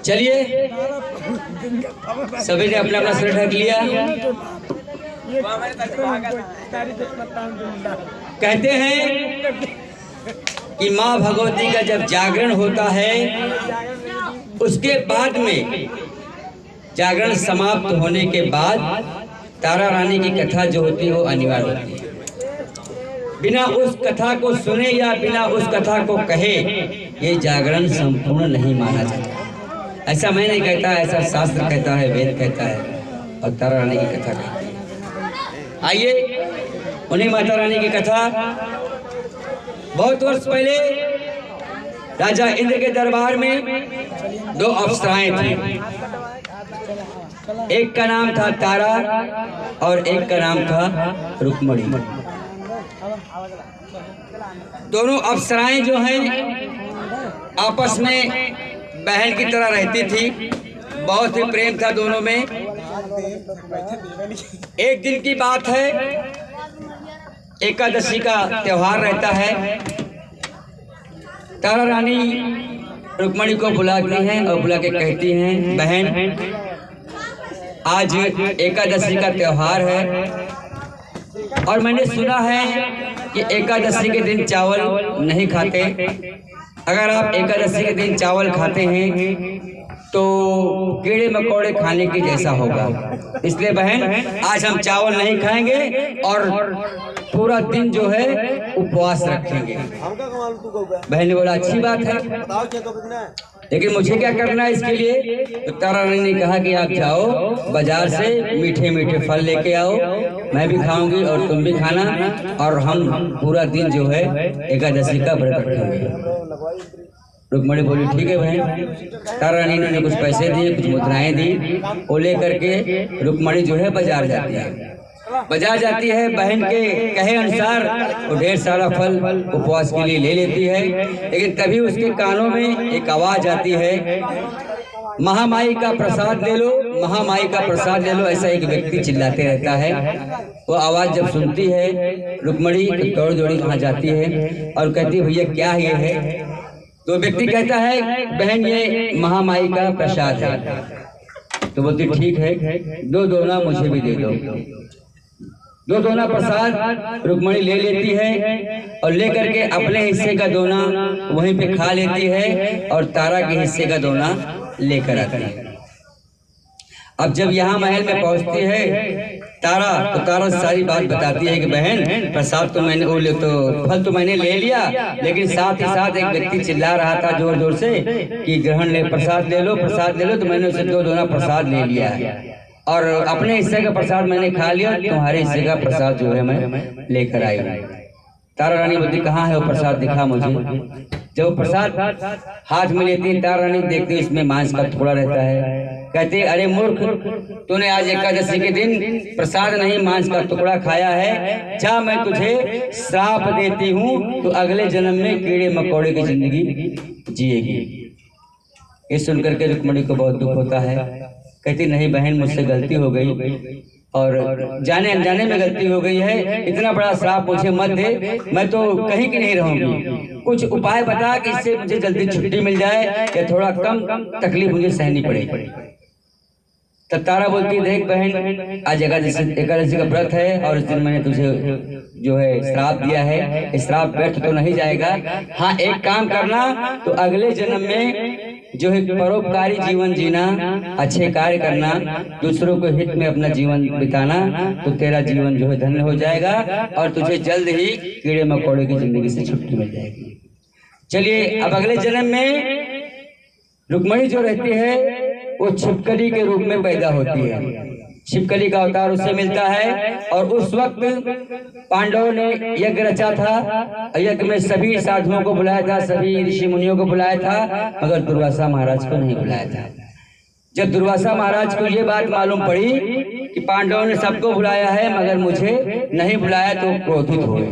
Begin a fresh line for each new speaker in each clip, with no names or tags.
चलिए, सभी ने अपना अपना सिर ढक लिया। कहते हैं कि माँ भगवती का जब जागरण होता है, उसके बाद में जागरण समाप्त होने के बाद तारा रानी की कथा जो होती है वो अनिवार्य होती है। बिना उस कथा को सुने या बिना उस कथा को कहे ये जागरण संपूर्ण नहीं माना जाता। ऐसा मैं नहीं कहता, ऐसा शास्त्र कहता है, वेद कहता है और तारा रानी की कथा कहती है। आइए उन्हीं माता रानी की कथा। बहुत वर्ष पहले राजा इंद्र के दरबार में दो अप्सराएं थी। एक का नाम था तारा और एक का नाम था रुक्मणी। दोनों अप्सराएं जो हैं आपस में बहन की तरह रहती थी, बहुत ही प्रेम था दोनों में। एक दिन की बात है, एकादशी का त्योहार रहता है। तारा रानी रुक्मणी को बुलाती हैं और बुला के कहती हैं, बहन आज एकादशी का त्योहार है और मैंने सुना है कि एकादशी के दिन चावल नहीं खाते। अगर आप एकादशी के दिन चावल खाते हैं तो कीड़े मकोड़े खाने की जैसा होगा, इसलिए बहन आज हम चावल नहीं खाएंगे और पूरा दिन जो है उपवास रखेंगे। बहन ने बोला अच्छी बात है, लेकिन मुझे क्या करना है इसके लिए? तो तारा रानी ने कहा कि आप जाओ बाजार से मीठे मीठे फल लेके आओ, मैं भी खाऊंगी और तुम भी खाना, और हम पूरा दिन जो है एकादशी का व्रत रखेंगे। रुक्मणी बोली ठीक है बहन। तारा रानी ने कुछ पैसे दिए, कुछ मुद्राएं दी, वो लेकर के रुक्मणी जो है बाजार जाती है। बाजार जाती है, बहन के कहे अनुसार वो ढेर सारा फल उपवास के लिए ले लेती है। लेकिन तभी उसके कानों में एक आवाज आती है, महामाई का प्रसाद ले लो, महामाई का प्रसाद ले लो, ऐसा एक व्यक्ति चिल्लाते रहता है। वो आवाज जब सुनती है रुक्मणी तो दौड़ दौड़ी वहाँ जाती है और कहती है भैया क्या ये है? तो व्यक्ति कहता है बहन ये महामाई का प्रसाद है। तो बोलती ठीक है, दो दोना मुझे भी दे दो। दो दोना प्रसाद रुक्मणी ले लेती है और लेकर के अपने हिस्से का दोना वहीं पे खा लेती है और तारा के हिस्से का दोना लेकर आती है। अब जब यहाँ महल में पहुंचती है तारा, तो तारा सारी बात बताती है कि बहन प्रसाद तो मैंने तो फल तो मैंने ले लिया, लेकिन साथ ही साथ एक व्यक्ति चिल्ला रहा था जोर जोर से कि ग्रहण ले, प्रसाद ले लो, प्रसाद ले लो। तो मैंने उसे दो दोना प्रसाद ले लिया है और अपने हिस्से का प्रसाद मैंने खा लिया, तुम्हारे हिस्से का प्रसाद जो है मैं लेकर आई। तारा रानी बोलती कहाँ है वो प्रसाद, दिखा मुझे। जब वो प्रसाद हाथ में लेती है, तारा रानी देखती है इसमें मांस का टुकड़ा रहता है। कहती अरे मूर्ख, तूने आज एकादशी के दिन प्रसाद नहीं मांस का टुकड़ा खाया है, जा मैं तुझे श्राप देती हूँ, तो अगले जन्म में कीड़े मकोड़े की जिंदगी जिएगी। ये सुनकर के रुक्मणी को बहुत दुख होता है। कहती नहीं बहन मुझसे गलती हो गई और जाने अनजाने में गलती हो गई है, इतना बड़ा श्राप मुझे मत दे, मैं तो कहीं की नहीं रहूंगी। कुछ उपाय बता कि इससे मुझे जल्दी छुट्टी मिल जाए या थोड़ा कम तकलीफ मुझे सहनी पड़ेगी। तब तारा बोलती देख बहन आज एकादशी का व्रत है और इस दिन मैंने तुझे जो है श्राप दिया है, श्राप व्यर्थ तो नहीं जाएगा। हाँ एक काम करना, तो अगले जन्म में जो है परोपकारी जीवन जीना, अच्छे कार्य करना, दूसरों को हित में अपना जीवन बिताना, तो तेरा जीवन जो है धन्य हो जाएगा और तुझे जल्द ही कीड़े मकोड़े की जिंदगी से छुट्टी मिल जाएगी। चलिए अब अगले जन्म में रुक्मणी जो रहती है वो छिपकली के रूप में पैदा होती है। छिपकली का अवतार उससे मिलता है और उस वक्त पांडवों ने यज्ञ रचा था। यज्ञ में सभी साधुओं को बुलाया था, सभी ऋषि मुनियों को बुलाया था, मगर दुर्वासा महाराज को नहीं बुलाया था। जब दुर्वासा महाराज को ये बात मालूम पड़ी कि पांडवों ने सबको बुलाया है मगर मुझे नहीं बुलाया, तो क्रोधित हुए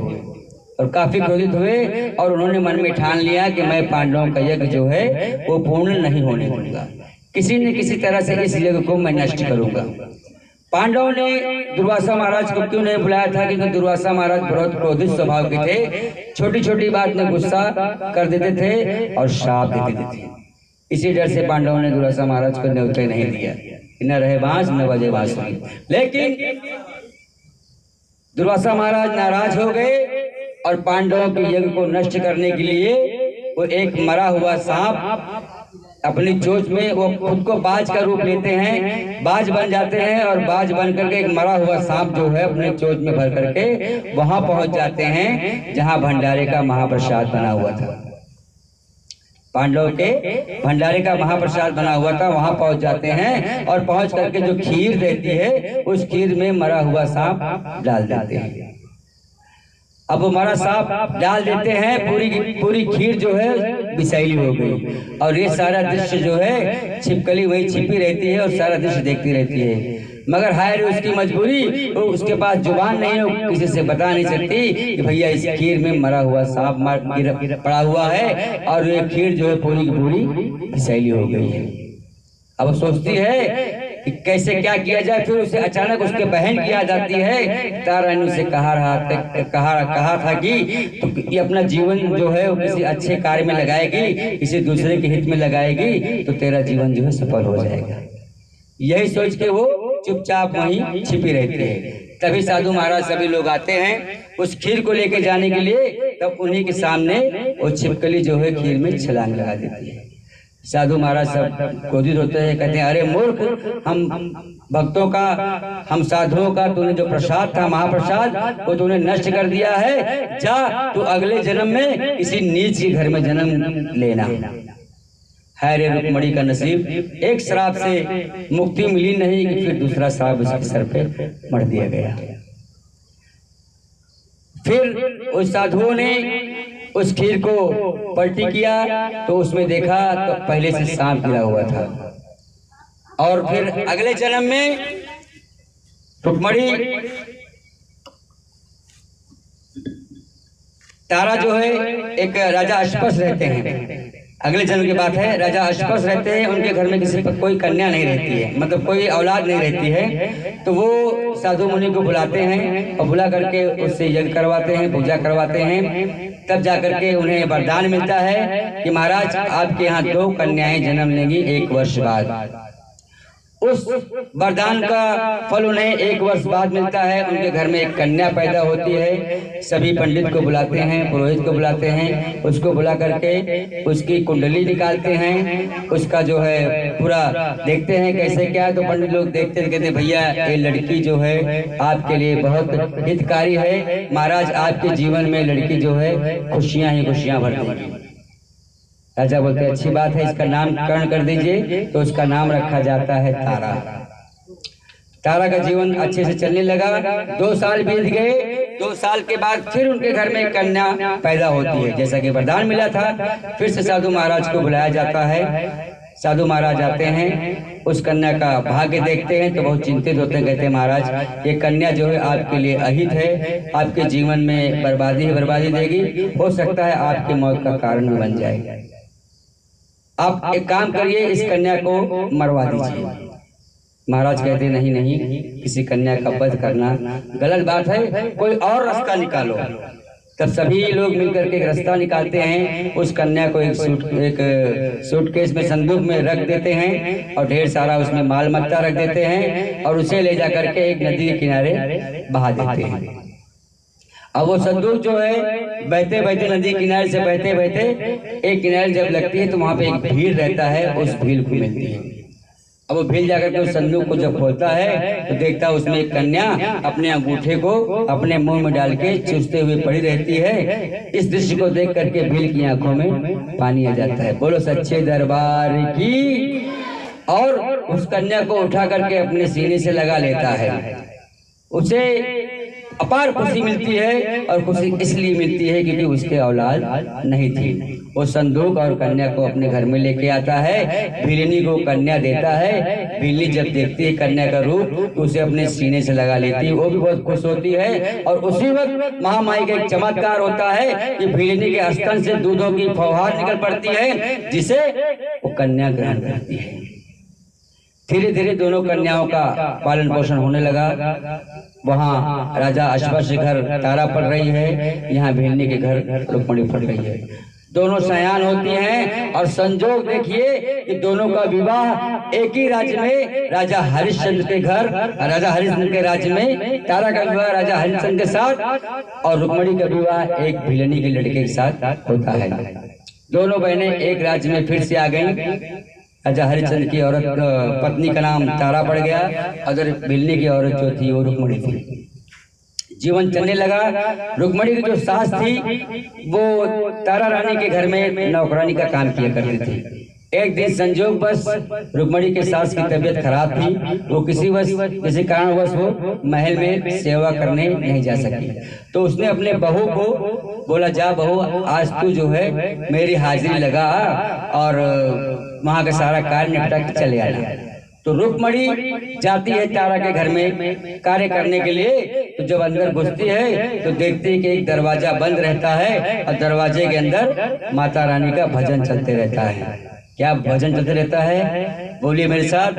और काफी क्रोधित हुए और उन्होंने मन में ठान लिया कि मैं पांडवों का यज्ञ जो है वो पूर्ण नहीं होने दूंगा, किसी न किसी तरह से इस यज्ञ को मैं नष्ट करूंगा। पांडवों ने दुर्वासा महाराज को क्यों नहीं बुलाया था? क्योंकि दुर्वासा महाराज बहुत क्रोधित स्वभाव के थे, छोटी छोटी बात में गुस्सा कर देते थे और श्राप दे देते थे। इसी डर से पांडवों ने दुर्वासा महाराज को न्योते नहीं दिया, न रहे बांस न बजे बांसुरी। लेकिन दुर्वासा महाराज नाराज हो गए और पांडवों के यज्ञ को नष्ट करने के लिए वो एक मरा हुआ सांप अपनी चोंच में, वो खुद को बाज का रूप लेते हैं, बाज बन जाते हैं और बाज बन करके एक मरा हुआ सांप जो है अपने चोंच में भर करके वहां पहुंच जाते हैं जहां भंडारे का महाप्रसाद बना हुआ था। पांडवों के भंडारे का महाप्रसाद बना हुआ था, वहां पहुंच जाते हैं और पहुंच करके जो खीर देती है उस खीर में मरा हुआ सांप डाल देते हैं। अब वो मरा सांप डाल देते हैं, पूरी खीर जो है विषैली हो गई और ये सारा दृश्य जो है छिपकली वही छिपी रहती है और सारा दृश्य देखती रहती है। मगर हाय रे उसकी मजबूरी, वो उसके पास जुबान नहीं है, किसी से बता नहीं सकती कि भैया इस खीर में मरा हुआ सांप पड़ा हुआ है और ये खीर जो है पूरी की पूरी विषैली हो गई है। अब सोचती है कि कैसे क्या किया जाए। फिर उसे अचानक उसके बहन की याद आती है। तारा ने उसे कहा था कि तो ये अपना जीवन जो है वो किसी अच्छे कार्य में लगाएगी, किसी दूसरे के हित में लगाएगी तो तेरा जीवन जो है सफल हो जाएगा। यही सोच के वो चुपचाप वहीं छिपी रहती है। तभी साधु महाराज सभी लोग आते हैं उस खीर को लेके जाने के लिए, तब उन्हीं के सामने वो छिपकली जो है खीर में छलांग लगा देती है। साधु महाराज सब क्रोधित होते हैं, कहते हैं अरे मूर्ख, हम भक्तों का, हम साधुओं का तूने जो प्रसाद था महाप्रसाद वो तूने नष्ट कर दिया है। जा तू अगले जन्म में किसी नीच के घर में जन्म लेना। है रे रुक्मणी का नसीब, एक श्राप से मुक्ति मिली नहीं कि फिर दूसरा श्राप उसके सर पे मढ़ दिया गया। फिर उस साधुओं ने उस खीर को पलटी किया तो उसमें देखा तो पहले से सांप गिरा हुआ था। और फिर अगले जन्म में रुक्मणी तारा जो है एक राजा अश्पस रहते हैं, अगले जन्म की बात है, राजा अश्पस रहते हैं, उनके घर में किसी पर कोई कन्या नहीं रहती है, मतलब कोई औलाद नहीं रहती है। तो वो साधु मुनि को बुलाते हैं और बुला करके उससे यज्ञ करवाते हैं, पूजा करवाते हैं। तब जाकर के उन्हें वरदान मिलता है कि महाराज आपके यहाँ 2 कन्याएं जन्म लेंगी 1 वर्ष बाद। उस वरदान का फल उन्हें 1 वर्ष बाद मिलता है। उनके घर में एक कन्या पैदा होती है। सभी पंडित को बुलाते हैं, पुरोहित को बुलाते हैं, उसको बुला करके उसकी कुंडली निकालते हैं, उसका जो है पूरा देखते हैं कैसे क्या। तो पंडित लोग देखते हैं, कहते भैया ये लड़की जो है आपके लिए बहुत हितकारी है, महाराज आपके जीवन में लड़की जो है खुशियां ही खुशियां भर देगी। राजा बोलते अच्छी बात है, इसका नामकरण कर दीजिए। तो उसका नाम रखा जाता है तारा। तारा का जीवन अच्छे से चलने लगा। 2 साल बीत गए। 2 साल के बाद फिर उनके घर में एक कन्या पैदा होती है, जैसा कि वरदान मिला था। फिर से साधु महाराज को बुलाया जाता है। साधु महाराज आते हैं, उस कन्या का भाग्य देखते हैं तो बहुत चिंतित होते हैं। कहते हैं महाराज ये कन्या जो है आपके लिए अहित है, आपके जीवन में बर्बादी देगी, हो सकता है आपकी मौत का कारण भी बन जाए। आप एक काम करिए, इस कन्या को मरवा दीजिए। महाराज कहते नहीं, किसी कन्या का वध करना गलत बात है, कोई और रास्ता निकालो। तब सभी लोग मिलकर के एक रास्ता निकालते हैं। उस कन्या को एक सूटकेस में, संदूक में रख देते हैं और ढेर सारा उसमें माल मत्ता रख देते हैं और उसे ले जाकर के एक नदी के किनारे बहा देते हैं। अब वो संदूक जो है बहते बहते नदी किनारे से बहते एक किनारे जब लगती है तो वहां पे एक भीड़ रहता है, उस भीड़ को मिलती है। अब वो भीड़ जाकर के उस संदूक को जब खोलता है तो देखता है उसमें एक कन्या अपने अंगूठे को अपने मुंह में डाल के चूसते हुए पड़ी रहती है। इस दृश्य को देख करके भीड़ की आंखों में पानी आ जाता है। बोलो सच्चे दरबार की। और उस कन्या को उठा करके अपने सीने से लगा लेता है। उसे अपार खुशी मिलती है और खुशी इसलिए मिलती है क्योंकि उसके औलाद नहीं थी। वो संदूक और कन्या को अपने घर में लेके आता है, भीलनी को कन्या देता है। भीलनी जब देखती है कन्या का रूप तो उसे अपने सीने से लगा लेती है, वो भी बहुत खुश होती है। और उसी वक्त महामाई का एक चमत्कार होता है कि भीलनी के स्तन से दूधों की फौहार निकल पड़ती है, जिसे वो कन्या ग्रहण करती है। धीरे धीरे दोनों कन्याओं का पालन पोषण होने लगा। वहाँ राजा अश्वश के घर तारा पड़ रही है, यहाँ भिलनी के घर रुक्मणी पड़ रही है। दोनों सयान होती हैं और संजोग देखिए कि दोनों का विवाह एक ही राज्य में राजा हरिश्चंद्र के घर, राजा हरिश्चंद्र के राज्य में तारा का विवाह राजा हरिश्चंद्र के साथ और रुक्मणी का विवाह एक भिलनी के लड़के के साथ होता है। दोनों बहनें एक राज्य में फिर से आ गईं। राजा हरिश्चंद्र की औरत पत्नी का नाम तारा पड़ गया, अगर भिलनी की औरत जो थी वो रुक्मणी थी। जीवन चलने लगा। रुक्मणी की जो सास थी वो तारा रानी के घर में नौकरानी का काम किया करती थी। एक दिन संजोग बस रुक्मणी के सास की तबीयत खराब थी, वो किसी कारणवश वो महल में सेवा करने नहीं जा सकी। तो उसने अपने बहू को बोला, जा बहू आज तू जो है मेरी हाजिरी लगा और वहाँ का सारा कार्य निपटा के चले आना। तो रुक्मणी जाती है तारा के घर में कार्य करने के लिए। तो जब अंदर घुसती है तो देखती है कि एक दरवाजा बंद रहता है और दरवाजे के अंदर माता रानी का भजन चलते रहता है। क्या भजन चलते रहता है? बोलिए मेरे साथ।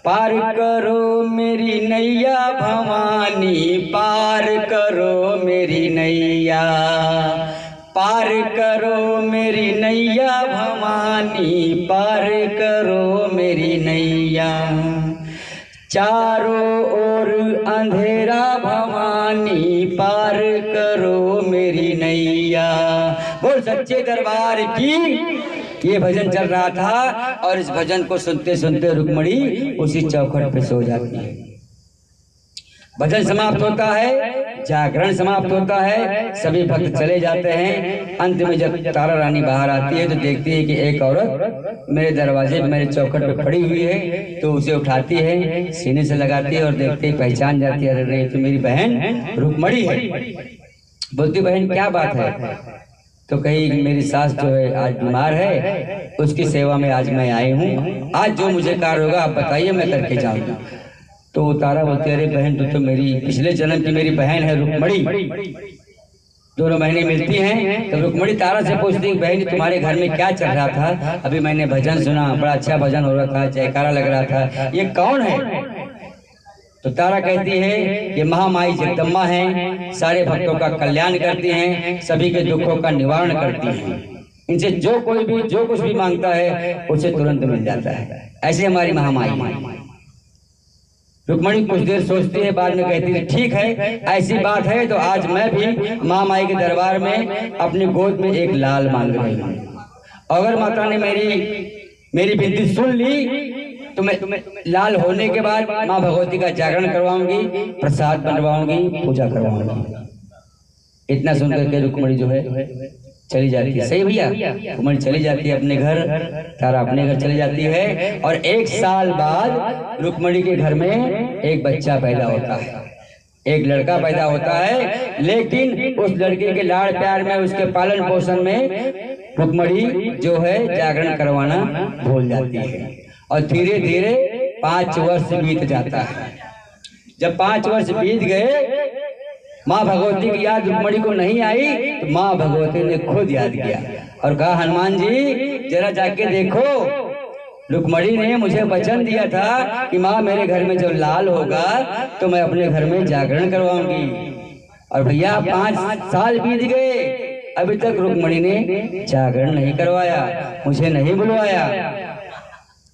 पार करो मेरी नैया भवानी, पार करो मेरी नैया, पार करो मेरी नैया भवानी, पार करो मेरी नैया। चारों ओर अंधेरा भवानी, पार करो मेरी नैया। बोल सच्चे दरबार की। ये भजन चल रहा था और इस भजन को सुनते सुनते रुक्मणी उसी चौखट पे सो जाती है। भजन समाप्त होता है, जागरण समाप्त होता है, सभी भक्त चले जाते हैं। अंत में जब तारा रानी बाहर आती है तो देखती है कि एक औरत मेरे दरवाजे पे मेरे चौखट पे खड़ी हुई है। तो उसे उठाती है, सीने से लगाती है और देखते ही पहचान जाती है, अरे तो मेरी बहन रुक्मणी है। बोलती बहन क्या बात है? तो कही मेरी सास जो है आज बीमार है, उसकी सेवा में आज मैं आई हूँ। आज जो मुझे कार्य होगा आप बताइए, मैं करके जाऊंगा। तो तारा बोलती अरे बहन तो मेरी पिछले जन्म की मेरी बहन है रुक्मणी। दोनों बहनें मिलती हैं। तो रुक्मणी तारा से पूछती है बहन तुम्हारे घर में क्या चल रहा था? अभी मैंने भजन सुना, बड़ा अच्छा भजन हो रहा था, जयकारा लग रहा था, ये कौन है? तो तारा कहती है ये महामाई जगदम्बा हैं, सारे भक्तों का कल्याण करती हैं, सभी के दुखों का निवारण करती हैं। इनसे जो कोई भी जो कुछ भी मांगता है उसे तुरंत मिल जाता है। ऐसे हमारी महामाई। रुक्मणी कुछ देर सोचती है, बाद में कहती है ठीक है, ऐसी बात है तो आज मैं भी महामाई के दरबार में अपनी गोद में एक लाल मांग रही हूँ। अगर माता ने मेरी विनती सुन ली तो मैं लाल होने के बाद माँ भगवती का जागरण करवाऊंगी, प्रसाद बनवाऊंगी, पूजा करवाऊंगी। इतना सुनकर के रुक्मणी जो है चली जाती है। सही भैया, रुक्मणी चली जाती है अपने घर, तारा अपने घर चली जाती है। और 1 साल बाद रुक्मणी के घर में एक बच्चा पैदा होता है, एक लड़का पैदा होता है। लेकिन उस लड़के के लाड़ प्यार में, उसके पालन पोषण में रुक्मणी जो है जागरण करवाना भूल जाती है। और धीरे धीरे 5 वर्ष बीत जाता है। जब 5 वर्ष बीत गए, माँ भगवती की याद रुक्मणी को नहीं आई तो माँ भगवती ने खुद याद किया और कहा हनुमान जी जरा जाके देखो, रुक्मणी ने मुझे वचन दिया था कि माँ मेरे घर में जब लाल होगा तो मैं अपने घर में जागरण करवाऊंगी। और भैया 5 साल बीत गए, अभी तक रुक्मणी ने जागरण नहीं करवाया, मुझे नहीं बुलवाया।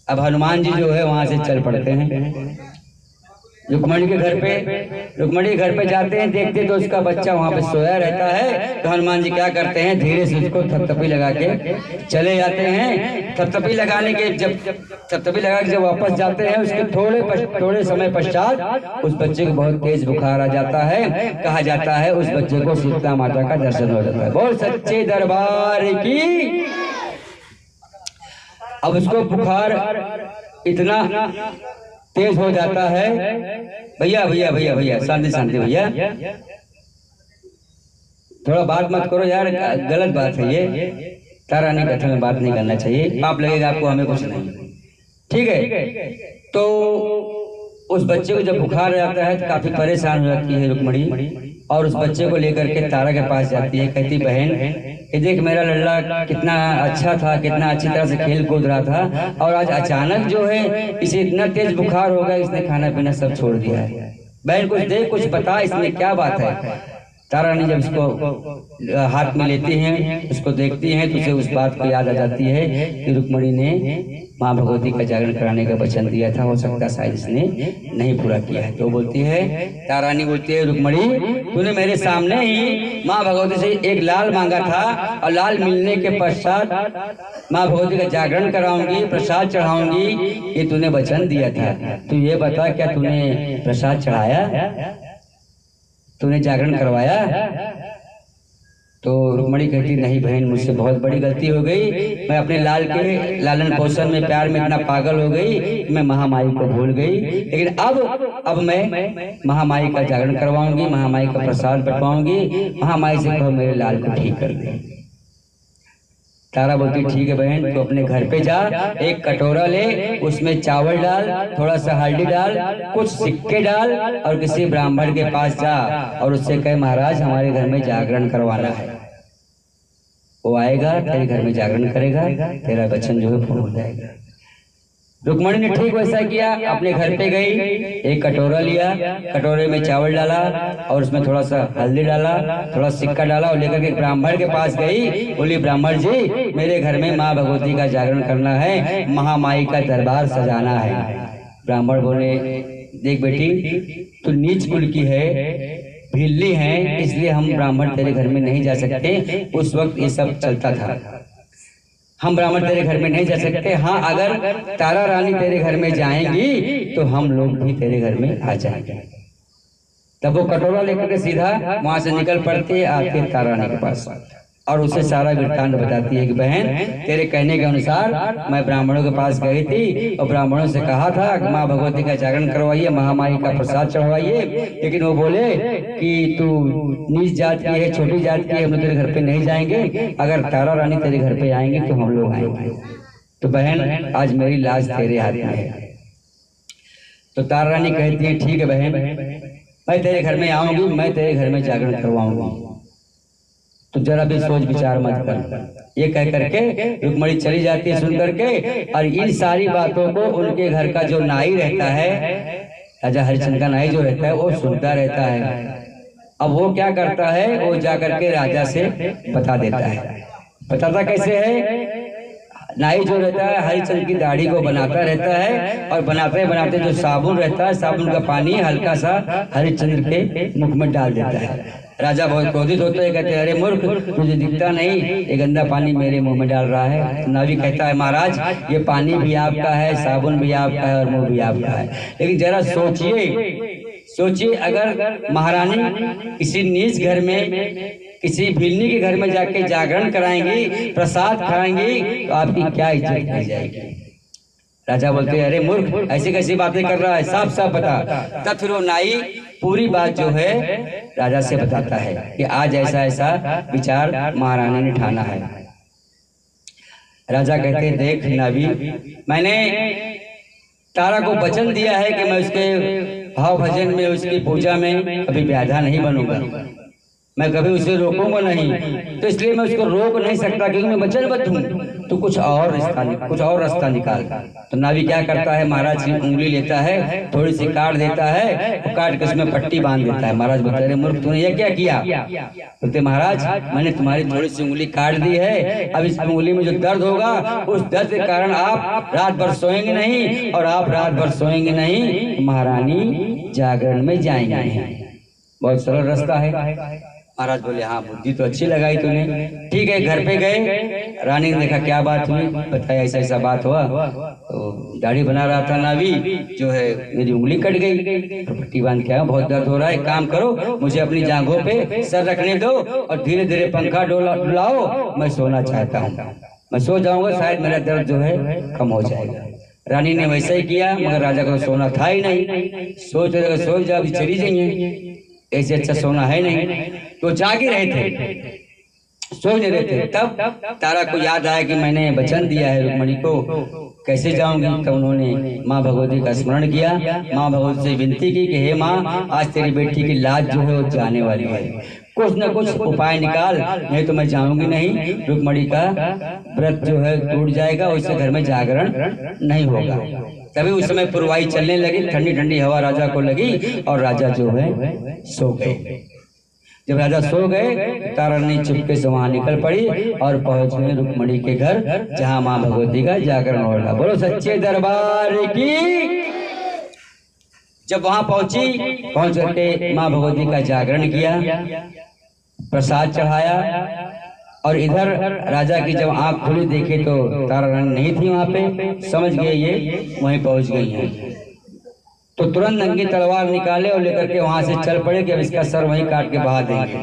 अब हनुमान जी जो है वहां से चल पड़ते हैं रुक्मणी के घर पे जाते हैं, देखते तो उसका बच्चा वहां पे सोया रहता है। तो हनुमान जी क्या करते हैं, धीरे से उसको थपथपी लगा के चले जाते हैं। थपथपी लगा के जब वापस जाते हैं, उसके थोड़े समय पश्चात उस बच्चे को बहुत तेज बुखार आ जाता है। कहा जाता है उस बच्चे को सीता माता का दर्शन हो जाता है। बोल सच्चे दरबार की। अब उसको बुखार इतना तेज हो जाता है, भैया शांति भैया, थोड़ा बात मत करो यार, गलत बात है ये। तारानी कथा में बात नहीं करना चाहिए, पाप लगेगा आपको, हमें कुछ नहीं। ठीक है। तो उस बच्चे को जब बुखार आता है तो काफी परेशान हो जाती है रुक्मणी, और उस बच्चे को लेकर के तारा के पास जाती है। कहती बहन ये देख मेरा लल्ला कितना अच्छा था, कितना अच्छी तरह से खेल कूद रहा था, और आज अचानक जो है इसे इतना तेज बुखार हो गया, इसने खाना पीना सब छोड़ दिया है। बहन कुछ देख, कुछ बता, इसमें क्या बात है। तारा रानी जब इसको हाथ में लेती हैं, उसको देखती हैं, तो उसे उस बात को याद आ जाती है कि रुक्मणी ने माँ भगवती का जागरण कराने का वचन दिया था, हो सकता शायद इसने नहीं पूरा किया है। तो बोलती है, तारा रानी बोलती है, रुक्मणी तूने मेरे सामने ही माँ भगवती से एक लाल मांगा था, और लाल मिलने के पश्चात माँ भगवती का जागरण कराऊंगी, प्रसाद चढ़ाऊंगी, ये तूने वचन दिया था। तू ये बता, क्या तूने प्रसाद चढ़ाया, तूने जागरण करवाया? तो रुक्मणी कहती, नहीं बहन, मुझसे बहुत बड़ी गलती हो गई। मैं अपने लाल के लालन पोषण में, प्यार में इतना पागल हो गई, मैं महामाई को भूल गई। लेकिन अब मैं महामाई का जागरण करवाऊंगी, महामाई का प्रसाद बंटवाऊंगी, महामाई से कहो मेरे लाल को ठीक कर दे। तारा बोलती, ठीक है बहन, तो अपने घर पे जा, एक कटोरा ले, उसमें चावल डाल, थोड़ा सा हल्दी डाल, कुछ सिक्के डाल, और किसी ब्राह्मण के पास जा और उससे कहे महाराज हमारे घर में जागरण करवाना है। वो आएगा, तेरे घर में जागरण करेगा, तेरा वचन जो है पूर्ण हो जाएगा। रुक्मणी ने ठीक वैसा किया, अपने घर पे गई, एक कटोरा लिया, कटोरे में चावल डाला और उसमें थोड़ा सा हल्दी डाला, थोड़ा सिक्का डाला, और लेकर के ब्राह्मण के पास गई। बोली, ब्राह्मण जी मेरे घर में माँ भगवती का जागरण करना है, महामाई का दरबार सजाना है। ब्राह्मण बोले, देख बेटी तू नीच कुल की है, भिल्ली है, इसलिए हम ब्राह्मण तेरे घर में नहीं जा सकते। उस वक्त ये सब चलता था, हम ब्राह्मण तेरे घर में नहीं जा सकते। हाँ, अगर तारा रानी तेरे घर में जाएंगी तो हम लोग भी तेरे घर में आ जाएंगे। तब वो कटोरा लेकर के सीधा वहां से निकल पड़ते, आते तारा रानी के पास, और उसे सारा वृत्तांत बताती है कि बहन तेरे कहने के अनुसार मैं ब्राह्मणों के पास गई थी, और ब्राह्मणों से कहा था कि माँ भगवती का जागरण करवाइए, महामाई का प्रसाद चढ़वाइए, लेकिन वो बोले कि तू नीच जात की है, छोटी जात की है, हम तेरे घर पे नहीं जाएंगे, अगर तारा रानी तेरे घर पे आएंगे तो हम लोग आएंगे। तो बहन आज मेरी लाज तेरे हाथ में है। तो तारा रानी कहती है, ठीक है बहन, मैं तेरे घर में आऊंगी, मैं तेरे घर में जागरण करवाऊंगी, तो जरा भी सोच विचार मत कर। ये कह करके रुक्मणी चली जाती है सुन करके, और इन सारी बातों को उनके घर का जो नाई रहता है, राजा हरिश्चंद्र का नाई जो रहता है, वो सुनता रहता है। अब वो क्या करता है, वो जा करके राजा से बता देता है। बताता कैसे है, नाई जो रहता है हरिश्चंद्र की दाढ़ी को बनाता रहता है, और बनाते बनाते जो साबुन रहता है, साबुन का पानी हल्का सा हरिश्चंद्र के मुख में डाल देता है। राजा बहुत क्रोधित होते हैं, कहते हैं, अरे मूर्ख, तुझे दिखता नहीं ये गंदा पानी मेरे मुंह में डाल रहा है। नावी कहता है, महाराज ये पानी भी आपका है, साबुन भी आपका है, और मुंह भी आपका है, लेकिन जरा सोचिए अगर महारानी किसी नीच घर में, किसी भिल्ली के घर में जाके जागरण कराएंगी, प्रसाद खाएंगी, तो आपकी क्या इज्जत की जाएगी। राजा बोलते हैं, अरे मूर्ख, ऐसी कैसी बातें कर रहा है, साफ साफ बता। तब फिर वो नाई पूरी बात जो है राजा से बताता है कि आज ऐसा ऐसा विचार महारानी ने ठाना है। राजा कहते हैं, देख नावी, मैंने तारा को वचन दिया है कि मैं उसके भाव भजन में, उसकी पूजा में कभी बाधा नहीं बनूंगा, मैं कभी उसे रोकूंगा नहीं, तो इसलिए मैं उसको रोक नहीं सकता क्योंकि मैं वचनबद्ध हूँ। तो कुछ और रास्ता निकाल। तो नावी क्या करता है, महाराज की उंगली लेता है, थोड़ी सी काट देता है, तो काट के उसमें पट्टी बांध देता है। महाराज बोलते, अरे मूर्ख, तूने ये क्या किया? बोलते, महाराज मैंने तुम्हारी थोड़ी सी उंगली काट दी है, अब इस उंगली में जो दर्द होगा, उस दर्द के कारण आप रात भर सोएंगे नहीं, और आप रात भर सोएंगे नहीं तो महारानी जागरण में जाएंगे नहीं। बहुत सरल रास्ता है। महाराज बोले, हाँ बुद्धि तो अच्छी लगाई तूने, ठीक है। घर पे गए, रानी ने देखा क्या बात हुई, बताया ऐसा ऐसा बात हुआ, तो दाढ़ी बना रहा था नावी, जो है मेरी उंगली कट गई, पट्टी बांध के आया, बहुत दर्द हो रहा है, काम करो, मुझे अपनी जांघों पे सर रखने दो और धीरे धीरे पंखा डुलाओ, मैं सोना चाहता हूँ, मैं सो जाऊंगा, शायद मेरा दर्द जो है कम हो जाएगा। रानी ने वैसा ही किया, मगर राजा को सोना था ही नहीं। सोच जा, अभी चली जाइए, ऐसे अच्छा सोना है नहीं, तो जाग ही रहे थे। सो नहीं रहे थे। तब तारा को याद आया कि मैंने वचन दिया है रुक्मणी को, कैसे जाऊंगी। तब उन्होंने माँ भगवती का स्मरण किया, माँ भगवती से विनती की कि हे माँ, आज तेरी बेटी की लाज जो है वो जाने वाली है, कुछ न कुछ उपाय निकाल, नहीं तो मैं जाऊंगी नहीं। रुक्मणी का व्रत जो है टूट जाएगा, उससे घर में जागरण नहीं होगा। तभी उस समय पुरवाई चलने लगी, ठंडी ठंडी हवा राजा को लगी और राजा जो है सो गए। जब राजा सो गए, तारा रानी चुपके से वहां निकल पड़ी और पहुंच गए रुक्मणी के घर, जहां माँ भगवती का जागरण हो रहा। बोलो सच्चे दरबार की। जब वहां पहुंच करके माँ भगवती का जागरण किया, प्रसाद चढ़ाया, और इधर राजा की जब आंख खुली देखे तो तारा रानी नहीं थी वहां पे। समझ गए ये वहीं पहुंच गई हैं, तो तुरंत नंगी तलवार निकाले और लेकर के वहां से चल पड़े कि अब इसका सर वहीं काट के बहा देंगे,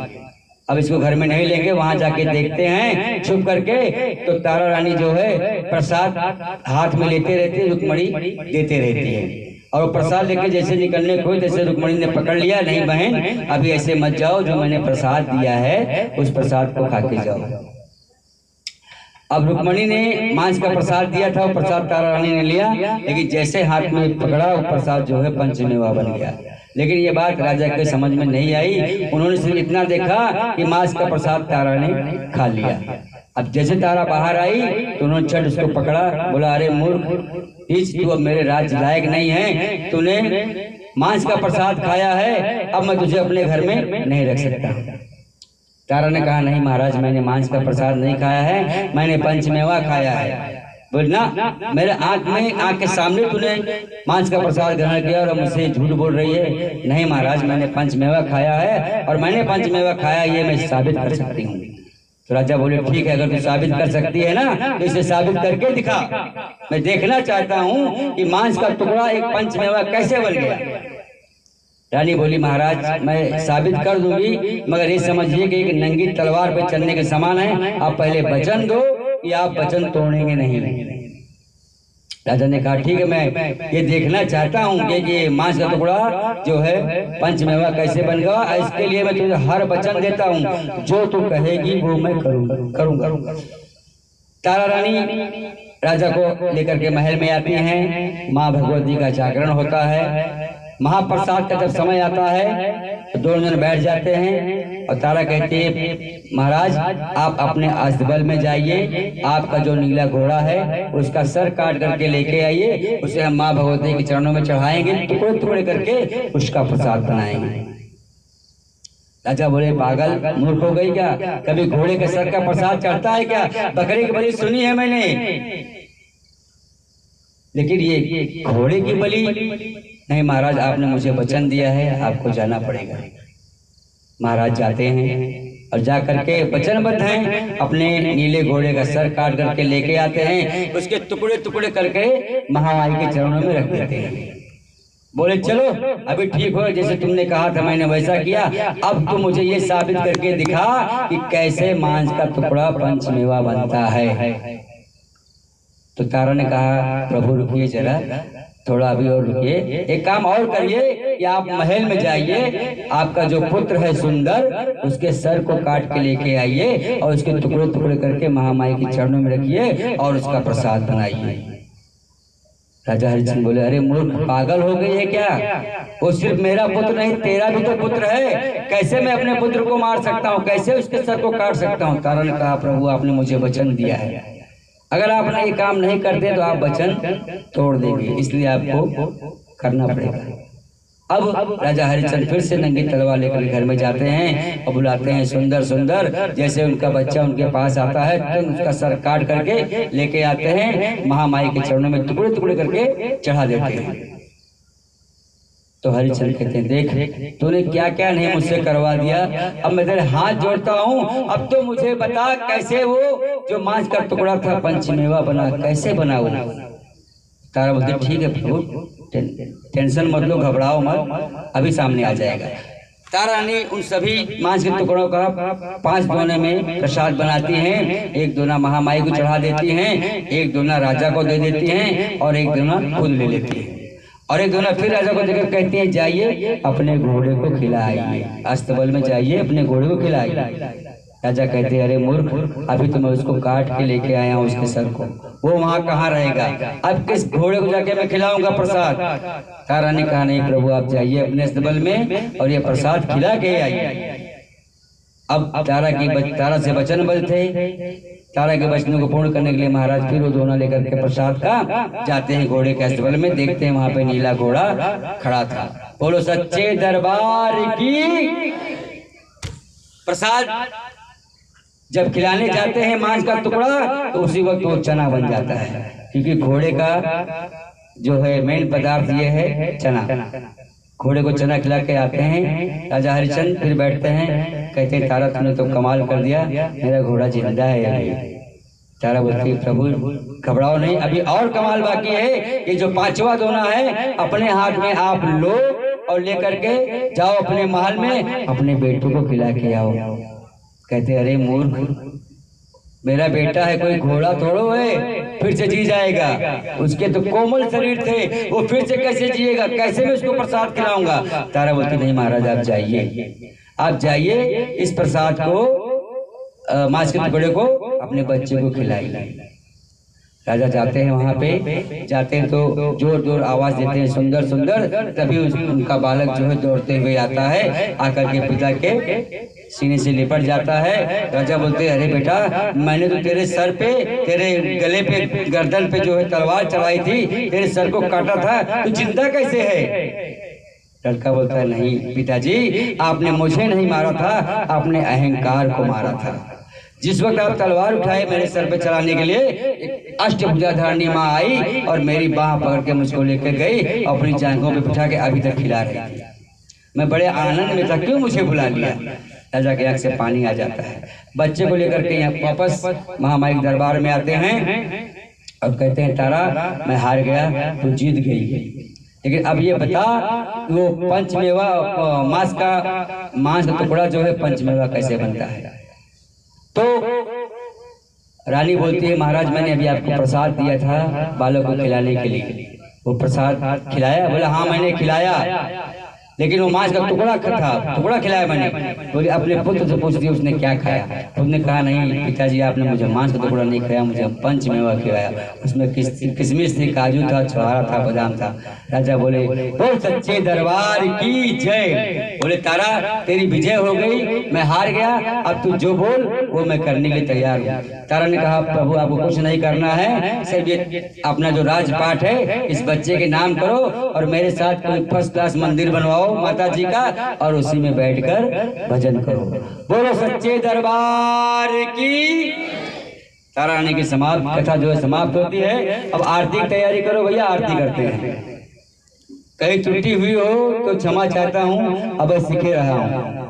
अब इसको घर में नहीं लेंगे। वहां जाके देखते हैं छुप करके, तो तारा रानी जो है प्रसाद हाथ में लेते रहती है, रुक्मणी देते रहती है, और प्रसाद लेके जैसे निकलने को तैसे रुक्मणी ने पकड़ लिया, नहीं बहन अभी ऐसे मत जाओ, जो मैंने प्रसाद दिया है उस प्रसाद को खा के जाओ। अब रुक्मणी ने मांस का प्रसाद दिया था, वो प्रसाद तारा रानी ने लिया, लेकिन जैसे हाथ में पकड़ा वो प्रसाद जो है पंचमेवा बन गया। लेकिन ये बात राजा के समझ में नहीं आई, उन्होंने सिर्फ इतना देखा कि मांस का प्रसाद तारा ने खा लिया। अब जैसे तारा बाहर आई तो उन्होंने चट उसको पकड़ा, बोला अरे मूर्ख, तू अब मेरे राज्य लायक नहीं है, तूने मांस का प्रसाद खाया है, अब मैं तुझे अपने घर में नहीं रख सकता। तारा ने कहा नहीं महाराज, मैंने मांस का प्रसाद नहीं खाया है, मैंने पंचमेवा खाया है। बोलना मेरे आंख के सामने तूने मांस का प्रसाद ग्रहण किया और मुझसे झूठ बोल रही है। नहीं महाराज, मैंने पंचमेवा खाया है, और मैंने पंचमेवा खाया ये मैं साबित कर सकती हूँ। तो राजा बोले ठीक है, अगर तू साबित कर सकती है ना तो इसे साबित करके दिखा, मैं देखना चाहता हूँ कि मांस का टुकड़ा एक पंचमेवा कैसे बन गया। रानी बोली महाराज मैं साबित कर दूंगी, मगर ये समझिए कि एक नंगी तलवार पे चलने के समान है, आप पहले वचन दो कि आप वचन तोड़ेंगे नहीं। राजा ने कहा ठीक है, मैं ये देखना चाहता हूँ कि मांस का टुकड़ा जो है पंचमेवा कैसे बन गया। इसके लिए मैं तुझे हर वचन देता हूँ, जो तू कहेगी वो मैं करूँगा। तारा रानी राजा को लेकर के महल में आती हैं, माँ भगवती का जागरण होता है, महाप्रसाद का जब समय आता है तो दोनों जन बैठ जाते हैं, और तारा कहती है महाराज आप अपने अस्तबल में जाइए, आपका जो नीला घोड़ा है उसका सर काट करके लेके आइए, उसे हम माँ भगवती के चरणों में चढ़ाएंगे, टुकड़े टुकड़े करके उसका प्रसाद बनाएंगे। राजा बोले पागल मूर्ख हो गई क्या, कभी घोड़े के सर का प्रसाद चढ़ता है क्या, बकरे की बलि सुनी है मैंने, लेकिन ये घोड़े की बलि नहीं। महाराज आपने मुझे वचन दिया है, आपको जाना पड़ेगा। महाराज जाते हैं और जा करके वचनबद्ध हैं, अपने नीले घोड़े का सर काट करके लेके आते हैं, उसके टुकड़े टुकड़े करके महामाई के चरणों में रख देते हैं। बोले चलो अभी ठीक हो, जैसे तुमने कहा था मैंने वैसा किया, अब तुम मुझे ये साबित करके दिखा कि कैसे मांस का टुकड़ा पंचमेवा बनता है। तो तारा ने कहा प्रभु रुकिए जरा, थोड़ा अभी और रुकिए, एक काम और करिए कि आप महल में जाइए, आपका जो पुत्र है सुंदर उसके सर को काट के लेके आइए और उसके टुकड़े टुकड़े करके महामाई के चरणों में रखिए और उसका प्रसाद बनाइए। राजा हरिश्चंद्र बोले अरे मूर्ख पागल हो गई है क्या, वो सिर्फ मेरा पुत्र नहीं तेरा भी तो पुत्र है, कैसे मैं अपने पुत्र को मार सकता हूँ, कैसे उसके सर को काट सकता हूँ। तारा ने कहा प्रभु आपने मुझे वचन दिया है, अगर आप ये काम नहीं करते तो आप वचन तोड़ देंगे, इसलिए आपको करना पड़ेगा। अब राजा हरिश्चंद्र फिर से नंगी तलवार लेकर घर में जाते हैं और बुलाते हैं सुंदर सुंदर, जैसे उनका बच्चा उनके पास आता है तो उसका सर काट करके लेके आते हैं, महामाई के चरणों में टुकड़े टुकड़े करके चढ़ा देते हैं। तो हरिश्चंद्र कहते हैं देख तूने क्या क्या नहीं मुझसे करवा दिया, अब मैं तेरे हाथ जोड़ता हूँ, अब तो मुझे बता कैसे वो जो मांस का टुकड़ा था पंचमेवा बना, कैसे बना वो। तारा बोलते ठीक है प्रभु टेंशन मत लो, घबराओ मत, अभी सामने आ जाएगा। तारा रानी उन सभी मांस के टुकड़ों का 5 दोने में प्रसाद बनाती हैं, एक दोना महामाई को चढ़ा देती हैं, एक दोना राजा को दे देती हैं और एक दोना खुद ले लेती है, और एक दोना फिर राजा को देकर कहती है जाइए अपने घोड़े को खिलाइए, अस्तबल में जाइए अपने घोड़े को खिलाइए। राजा कहते अरे मूर्ख, अभी तो मैं उसको काट के लेके आया हूँ उसके सर को, वो वहां कहाँ रहेगा, अब किस घोड़े को जाके मैं खिलाऊंगा प्रसाद। तारा ने कहा नहीं प्रभु, आप जाइए अपने अस्तबल में और ये प्रसाद खिला के आइए। अब तारा से वचन बल थे, तारा के वचनों को पूर्ण करने के लिए महाराज फिर वो दोना लेकर के प्रसाद का जाते हैं घोड़े के अस्तबल में, देखते हैं वहां पे नीला घोड़ा खड़ा था। बोलो सच्चे दरबार की। प्रसाद जब खिलाने जाते हैं मांस का टुकड़ा तो उसी वक्त वो चना बन जाता है, क्योंकि घोड़े का जो है मेन पदार्थ ये है चना। घोड़े को चना खिला के आते हैं। राजा हरिश्चंद्र फिर बैठते हैं, कहते हैं तारा तुमने तो कमाल कर दिया, मेरा घोड़ा जिंदा है अभी। तारा बोलती है प्रभु घबराओ नहीं, अभी और कमाल बाकी है। ये जो 5वां दोना है अपने हाथ में आप लो और लेकर के जाओ अपने महल में, अपने बेटों को खिला के आओ। कहते अरे मूर्ख, मेरा बेटा है, कोई घोड़ा थोड़ो है फिर से जी जाएगा, उसके तो कोमल शरीर थे, वो फिर से कैसे जिएगा, कैसे मैं उसको प्रसाद खिलाऊंगा। तारा बोलती नहीं महाराज आप जाइए, आप जाइए, इस प्रसाद को मांस के टुकड़े को अपने बच्चे को खिलाइए। राजा जाते हैं वहां पे, जाते हैं तो जोर जोर आवाज देते हैं सुंदर सुंदर, तभी उनका बालक जो है दौड़ते हुए आता है, आकर के पिता के सीने से लिपट जाता है। राजा बोलते हैं अरे बेटा, मैंने तो तेरे सर पे, तेरे गले पे, गर्दन पे जो है तलवार चढ़ाई थी, तेरे सर को काटा था, तू जिंदा कैसे है। लड़का बोलता है नहीं पिताजी, आपने मुझे नहीं मारा था, आपने अहंकार को मारा था। जिस वक्त आप तलवार उठाए मेरे सर पे चलाने के लिए, एक अष्टभुजाधारिणी माँ आई और मेरी बाह पकड़ के मुझको लेकर गई, अपनी जांघों पे बिठा के अभी तक खिला रही थी। मैं बड़े आनंद में था, क्यों मुझे बुला लिया। राजा के आंख से पानी आ जाता है। बच्चे को लेकर के यहाँ वापस महामाई के दरबार में आते हैं। अब कहते हैं तारा मैं हार गया, तू जीत गई, लेकिन अब ये बता वो पंचमेवा मांस का टुकड़ा जो है पंचमेवा कैसे बनता है। तो रानी बोलती है महाराज मैंने अभी आपको प्रसाद दिया था बालक को खिलाने के लिए, वो प्रसाद खिलाया। बोला हाँ मैंने खिलाया, लेकिन वो मांस का टुकड़ा खिलाया मैंने। बोले अपने पुत्र से पूछती उसने क्या खाया। उसने कहा नहीं पिताजी आपने मुझे मांस का टुकड़ा नहीं खाया, मुझे पंचमेवा खिलाया, उसमें किशमिश थी, काजू था, छुहारा था, बादाम था। राजा बोले बोल सच्चे दरबार की जय। बोले तारा तेरी विजय हो गई, मैं हार गया, अब तू जो बोल वो मैं करने के लिए तैयार हूँ। तारा ने कहा प्रभु आपको कुछ नहीं करना है, सिर्फ ये अपना जो राजपाट है इस बच्चे के नाम करो और मेरे साथ कोई फर्स्ट क्लास मंदिर बनवाओ माता जी का, और उसी में बैठकर भजन करो। बोलो सच्चे दरबार की। तारा रानी की कथा जो है समाप्त होती है। अब आरती की तैयारी करो भैया, आरती करते हैं। कहीं त्रुटि हुई हो तो क्षमा चाहता हूँ, अब सीखे रहा हूँ।